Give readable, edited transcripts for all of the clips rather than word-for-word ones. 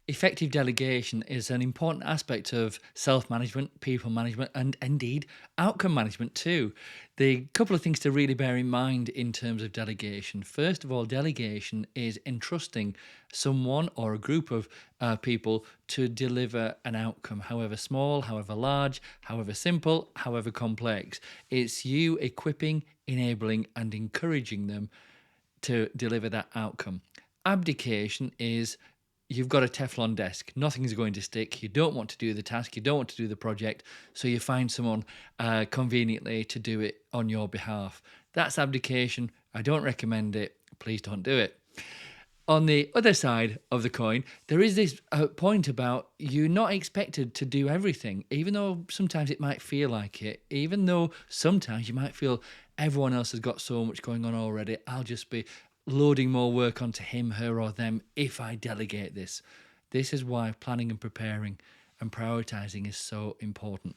Effective delegation is an important aspect of self-management, people management, and indeed outcome management too. The couple of things to really bear in mind in terms of delegation. First of all, delegation is entrusting someone or a group of people to deliver an outcome, however small, however large, however simple, however complex. It's you equipping, enabling, and encouraging them to deliver that outcome. Abdication is you've got a Teflon desk, nothing's going to stick, you don't want to do the task, you don't want to do the project, so you find someone conveniently to do it on your behalf. That's abdication. I don't recommend it. Please don't do it. On the other side of the coin, there is this point about you're not expected to do everything, even though sometimes it might feel like it, even though sometimes you might feel everyone else has got so much going on already. I'll just be loading more work onto him, her, or them if I delegate this. This is why planning and preparing and prioritizing is so important.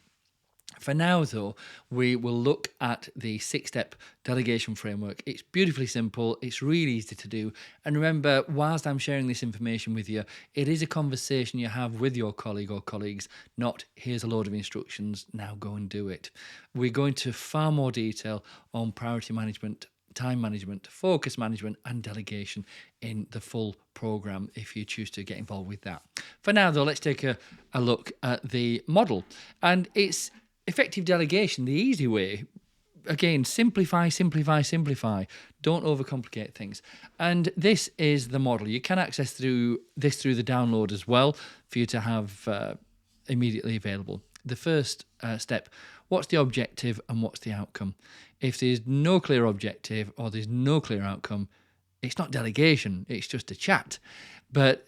For now, though, we will look at the 6-step delegation framework. It's beautifully simple. It's really easy to do. And remember, whilst I'm sharing this information with you, it is a conversation you have with your colleague or colleagues, not here's a load of instructions, now go and do it. We're going to far more detail on priority management, time management, focus management, and delegation in the full program if you choose to get involved with that. For now, though, let's take a look at the model. And it's effective delegation, the easy way. Again, simplify, simplify, simplify. Don't overcomplicate things. And this is the model. You can access through the download as well for you to have immediately available. The first step, what's the objective and what's the outcome? If there's no clear objective or there's no clear outcome, it's not delegation, it's just a chat. But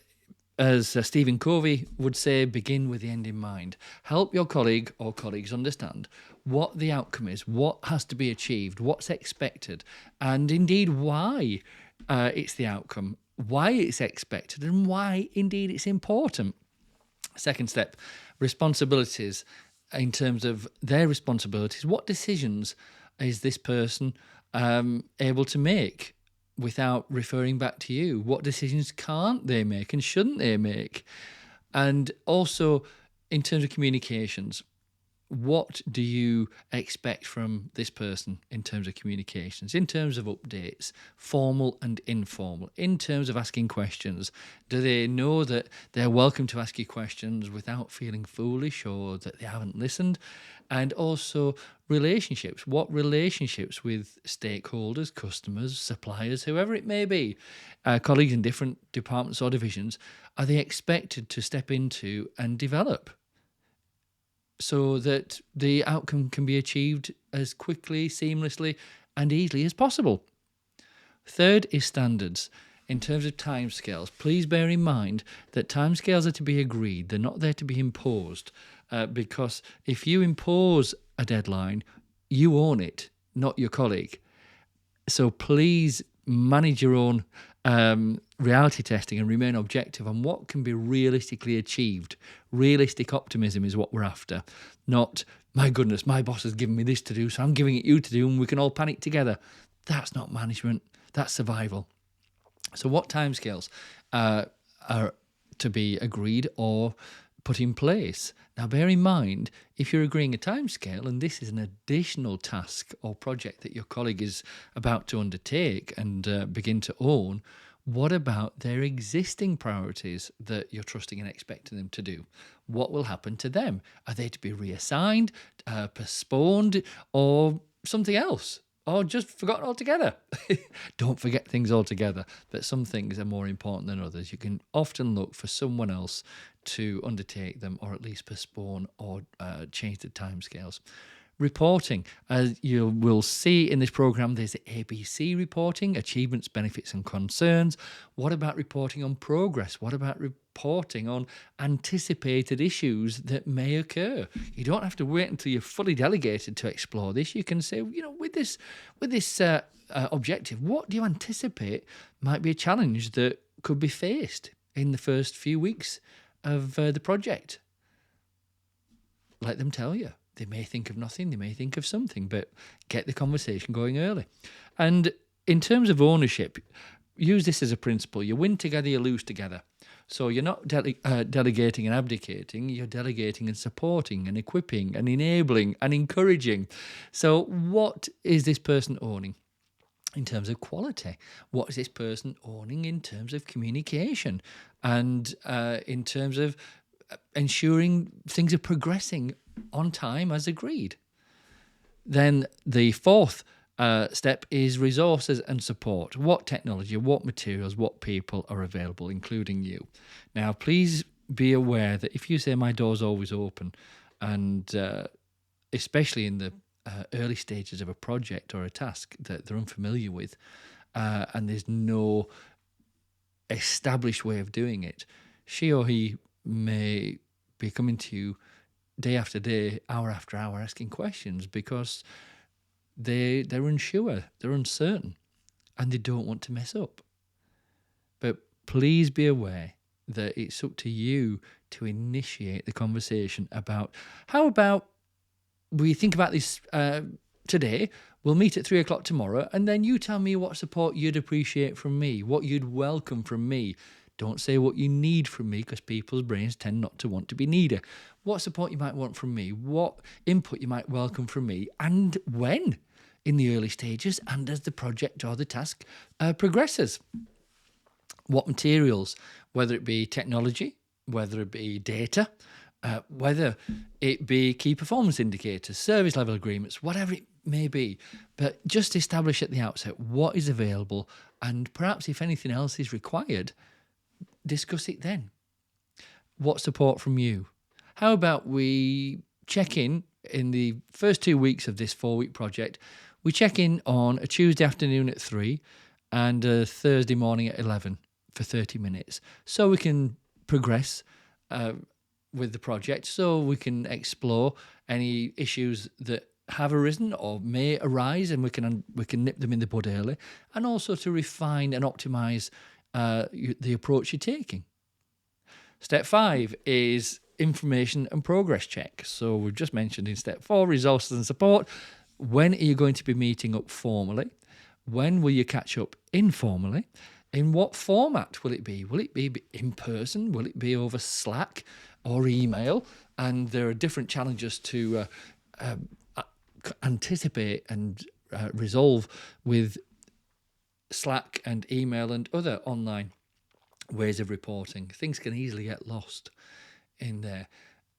as Stephen Covey would say, begin with the end in mind. Help your colleague or colleagues understand what the outcome is, what has to be achieved, what's expected, and indeed why it's the outcome, why it's expected, and why indeed it's important. Second step, responsibilities. In terms of their responsibilities, what decisions is this person able to make without referring back to you? What decisions can't they make and shouldn't they make? And also, in terms of communications, what do you expect from this person in terms of communications, in terms of updates, formal and informal, in terms of asking questions? Do they know that they're welcome to ask you questions without feeling foolish or that they haven't listened? And also relationships. What relationships with stakeholders, customers, suppliers, whoever it may be, colleagues in different departments or divisions, are they expected to step into and develop, so that the outcome can be achieved as quickly, seamlessly, and easily as possible? Third is standards. In terms of timescales, please bear in mind that timescales are to be agreed. They're not there to be imposed, because if you impose a deadline, you own it, not your colleague. So please manage your own reality testing and remain objective on what can be realistically achieved. Realistic optimism is what we're after, not, my goodness, my boss has given me this to do, so I'm giving it you to do, and we can all panic together. That's not management, that's survival. So what timescales are to be agreed or put in place? Now, bear in mind, if you're agreeing a timescale and this is an additional task or project that your colleague is about to undertake and begin to own, what about their existing priorities that you're trusting and expecting them to do? What will happen to them? Are they to be reassigned, postponed, or something else? Or just forgotten altogether? Don't forget things altogether, but some things are more important than others. You can often look for someone else to undertake them, or at least postpone or change the timescales. Reporting. As you will see in this program, there's the ABC reporting, achievements, benefits, and concerns. What about reporting on progress? What about reporting on anticipated issues that may occur? You don't have to wait until you're fully delegated to explore this. You can say, with this objective, what do you anticipate might be a challenge that could be faced in the first few weeks of the project? Let them tell you. They may think of nothing, they may think of something, but get the conversation going early. And in terms of ownership, use this as a principle. You win together, you lose together. So you're not delegating and abdicating, you're delegating and supporting and equipping and enabling and encouraging. So what is this person owning in terms of quality? What is this person owning in terms of communication and in terms of ensuring things are progressing on time as agreed? Then the fourth step is resources and support. What technology, what materials, what people are available, including you. Now, please be aware that if you say my door's always open, and especially in the early stages of a project or a task that they're unfamiliar with, and there's no established way of doing it, she or he may be coming to you day after day, hour after hour, asking questions because they're unsure, they're uncertain, and they don't want to mess up. But please be aware that it's up to you to initiate the conversation about how about we think about this today. We'll meet at 3 o'clock tomorrow, and then you tell me what support you'd appreciate from me, what you'd welcome from me. Don't say what you need from me, because people's brains tend not to want to be needy. What support you might want from me, what input you might welcome from me, and when in the early stages and as the project or the task progresses. What materials, whether it be technology, whether it be data, whether it be key performance indicators, service level agreements, whatever it may be. But just establish at the outset what is available, and perhaps if anything else is required, discuss it then. What support from you? How about we check in the first 2 weeks of this 4-week project? We check in on a Tuesday afternoon at 3 and a Thursday morning at 11 for 30 minutes, so we can progress with the project, so we can explore any issues that have arisen or may arise, and we can nip them in the bud early, and also to refine and optimize the approach you're taking. Step 5 is information and progress check. So we've just mentioned in step 4, resources and support. When are you going to be meeting up formally? When will you catch up informally? In what format will it be? Will it be in person? Will it be over Slack or email? And there are different challenges to anticipate and resolve with Slack and email and other online ways of reporting. Things can easily get lost in there.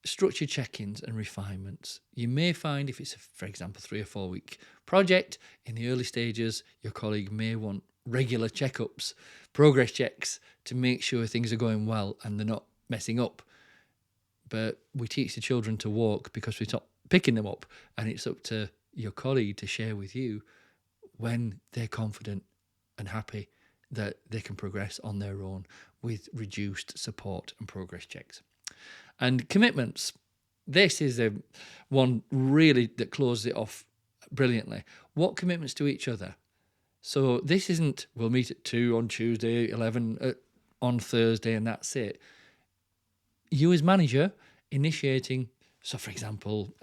Structured check-ins and refinements. You may find if it's, for example, 3 or 4 week project, in the early stages, your colleague may want regular checkups, progress checks to make sure things are going well and they're not messing up. But we teach the children to walk because we stop picking them up, and it's up to your colleague to share with you when they're confident and happy that they can progress on their own with reduced support and progress checks. And commitments. This is one really that closes it off brilliantly. What commitments to each other? So this isn't, we'll meet at 2 on Tuesday, 11 on Thursday, and that's it. You as manager initiating. So, for example,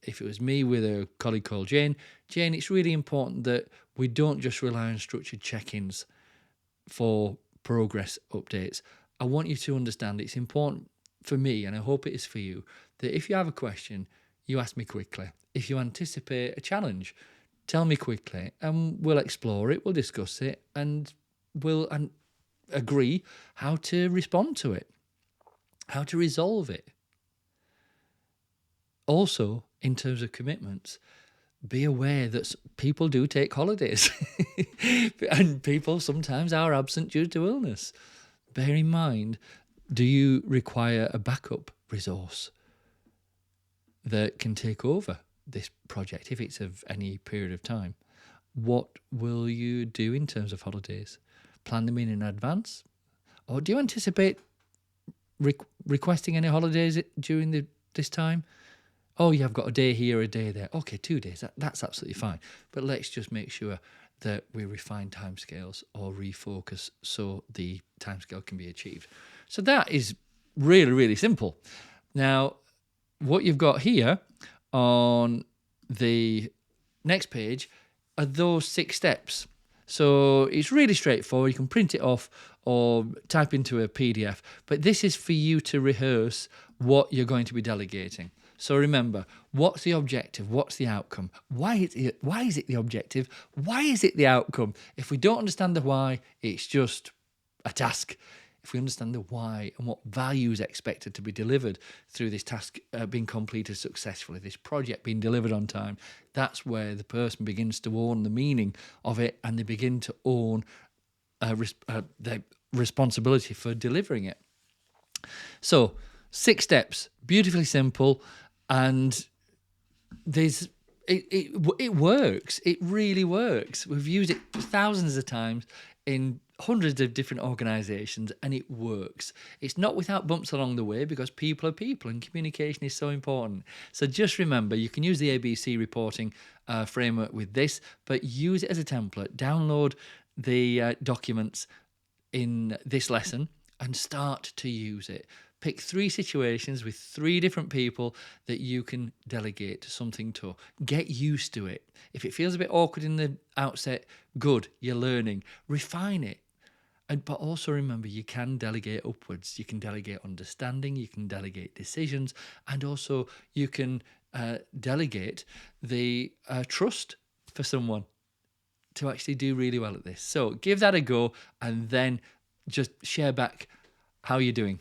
if it was me with a colleague called Jane, it's really important that we don't just rely on structured check-ins for progress updates. I want you to understand it's important for me, and I hope it is for you, that if you have a question, you ask me quickly. If you anticipate a challenge, tell me quickly, and we'll explore it, we'll discuss it, and we'll agree how to respond to it, how to resolve it. Also, in terms of commitments, be aware that people do take holidays and people sometimes are absent due to illness. Bear in mind, do you require a backup resource that can take over this project if it's of any period of time? What will you do in terms of holidays? Plan them in advance? Or do you anticipate requesting any holidays during this time? Oh, yeah, I've got a day here, a day there. Okay, 2 days, that's absolutely fine. But let's just make sure that we refine timescales or refocus so the timescale can be achieved. So that is really, really simple. Now, what you've got here on the next page are those 6 steps. So it's really straightforward. You can print it off or type into a PDF, but this is for you to rehearse what you're going to be delegating. So remember, what's the objective? What's the outcome? Why is it the objective? Why is it the outcome? If we don't understand the why, it's just a task. If we understand the why and what value is expected to be delivered through this task being completed successfully, this project being delivered on time, that's where the person begins to own the meaning of it, and they begin to own their responsibility for delivering it. So 6 steps, beautifully simple, and it works. It really works. We've used it thousands of times in hundreds of different organizations, and it works. It's not without bumps along the way, because people are people and communication is so important. So just remember, you can use the ABC reporting framework with this, but use it as a template. Download the documents in this lesson and start to use it. Pick 3 situations with 3 different people that you can delegate something to. Get used to it. If it feels a bit awkward in the outset, good, you're learning. Refine it. But also remember, you can delegate upwards. You can delegate understanding, you can delegate decisions, and also you can delegate the trust for someone to actually do really well at this. So give that a go, and then just share back how you're doing.